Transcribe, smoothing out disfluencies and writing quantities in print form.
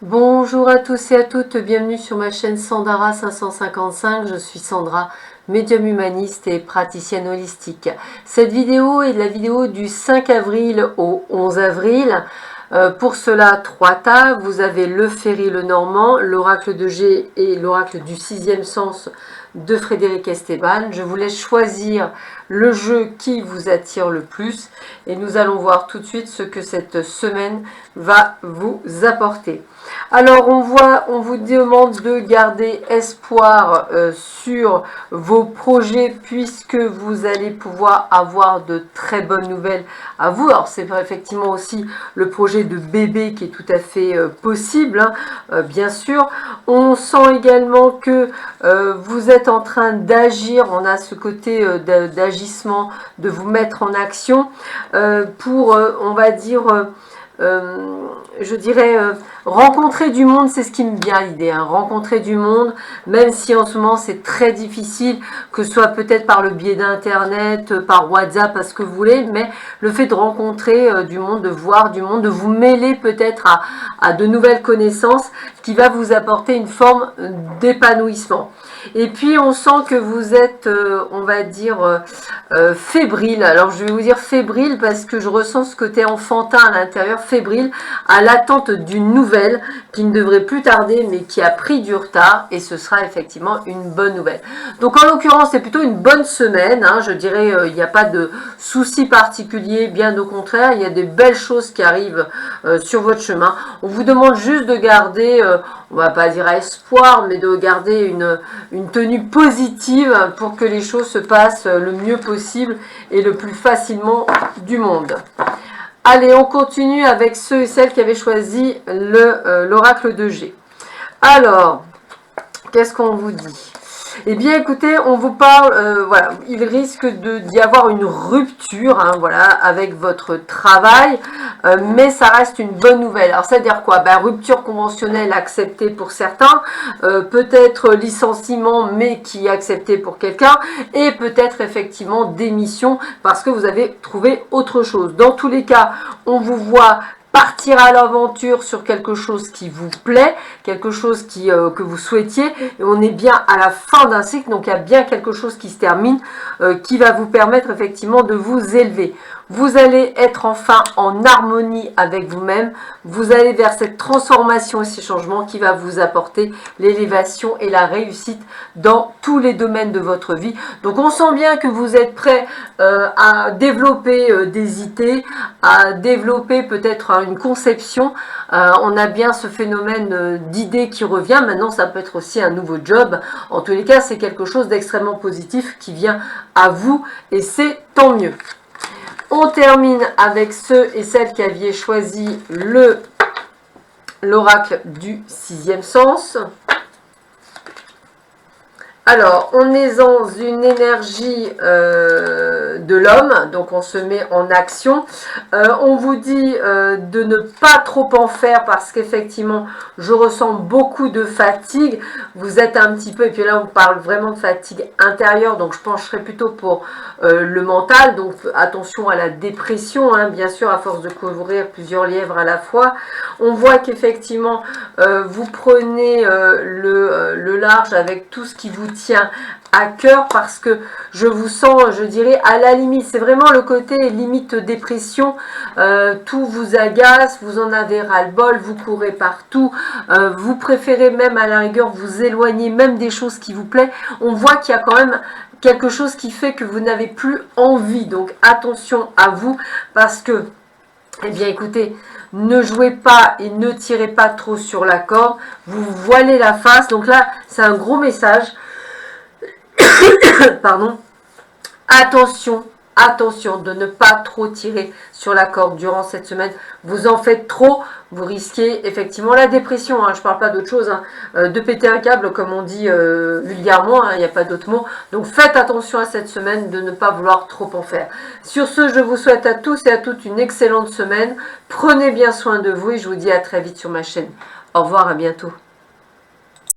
Bonjour à tous et à toutes, bienvenue sur ma chaîne Sandara 555. Je suis Sandra, médium humaniste et praticienne holistique. Cette vidéo est la vidéo du 5 avril au 11 avril. Pour cela, 3 tas. Vous avez le Ferry le Normand, l'oracle de G et l'oracle du sixième sens de Frédéric Esteban. Je vous laisse choisir le jeu qui vous attire le plus et nous allons voir tout de suite ce que cette semaine va vous apporter. Alors on vous demande de garder espoir sur vos projets puisque vous allez pouvoir avoir de très bonnes nouvelles à vous. Alors c'est effectivement aussi le projet de bébé qui est tout à fait possible, hein, bien sûr. On sent également que vous êtes en train d'agir, on a ce côté d'agissement, de vous mettre en action pour, on va dire, je dirais, rencontrer du monde, c'est ce qui me vient à l'idée, hein, rencontrer du monde, même si en ce moment c'est très difficile, que ce soit peut-être par le biais d'internet, par WhatsApp, à ce que vous voulez, mais le fait de rencontrer du monde, de voir du monde, de vous mêler peut-être à de nouvelles connaissances, qui va vous apporter une forme d'épanouissement. Et puis on sent que vous êtes, on va dire, fébrile. Alors je vais vous dire fébrile parce que je ressens ce côté enfantin à l'intérieur, fébrile, à l'attente d'une nouvelle qui ne devrait plus tarder mais qui a pris du retard, et ce sera effectivement une bonne nouvelle. Donc en l'occurrence c'est plutôt une bonne semaine, hein, je dirais, il n'y a pas de soucis particuliers, bien au contraire, il y a des belles choses qui arrivent sur votre chemin. On vous demande juste de garder, on va pas dire espoir, mais de garder une tenue positive pour que les choses se passent le mieux possible et le plus facilement du monde. Allez, on continue avec ceux et celles qui avaient choisi l'oracle de G. Alors, qu'est-ce qu'on vous dit? Eh bien, écoutez, on vous parle, voilà, il risque d'y avoir une rupture, hein, voilà, avec votre travail, mais ça reste une bonne nouvelle. Alors, c'est-à-dire quoi? Ben, rupture conventionnelle acceptée pour certains, peut-être licenciement, mais qui est accepté pour quelqu'un, et peut-être effectivement démission, parce que vous avez trouvé autre chose. Dans tous les cas, on vous voit partir à l'aventure sur quelque chose qui vous plaît, quelque chose que vous souhaitiez, et on est bien à la fin d'un cycle, donc il y a bien quelque chose qui se termine, qui va vous permettre effectivement de vous élever. Vous allez être enfin en harmonie avec vous-même, vous allez vers cette transformation et ces changements qui va vous apporter l'élévation et la réussite dans tous les domaines de votre vie. Donc on sent bien que vous êtes prêt à développer des idées, à développer peut-être une conception. On a bien ce phénomène d'idées qui revient. Maintenant, ça peut être aussi un nouveau job. En tous les cas, c'est quelque chose d'extrêmement positif qui vient à vous et c'est tant mieux. On termine avec ceux et celles qui avaient choisi l'oracle du sixième sens. Alors, on est dans une énergie de l'homme, donc on se met en action. On vous dit de ne pas trop en faire parce qu'effectivement, je ressens beaucoup de fatigue. Vous êtes un petit peu, et puis là on parle vraiment de fatigue intérieure, donc je pencherai plutôt pour le mental. Donc attention à la dépression, hein, bien sûr, à force de couvrir plusieurs lièvres à la fois. On voit qu'effectivement, vous prenez le large avec tout ce qui vous tient à cœur, parce que je vous sens, je dirais, à la limite. C'est vraiment le côté limite dépression, tout vous agace, vous en avez ras-le-bol, vous courez partout, vous préférez même à la rigueur vous éloigner même des choses qui vous plaisent. On voit qu'il y a quand même quelque chose qui fait que vous n'avez plus envie, donc attention à vous, parce que, eh bien écoutez, ne jouez pas et ne tirez pas trop sur la corde, vous voilez la face. Donc là, c'est un gros message. Pardon. Attention, attention de ne pas trop tirer sur la corde durant cette semaine. Vous en faites trop, vous risquez effectivement la dépression, hein, je ne parle pas d'autre chose, hein, de péter un câble comme on dit vulgairement, il n'y a pas d'autre mot. Donc faites attention à cette semaine de ne pas vouloir trop en faire. Sur ce, je vous souhaite à tous et à toutes une excellente semaine. Prenez bien soin de vous et je vous dis à très vite sur ma chaîne. Au revoir, à bientôt.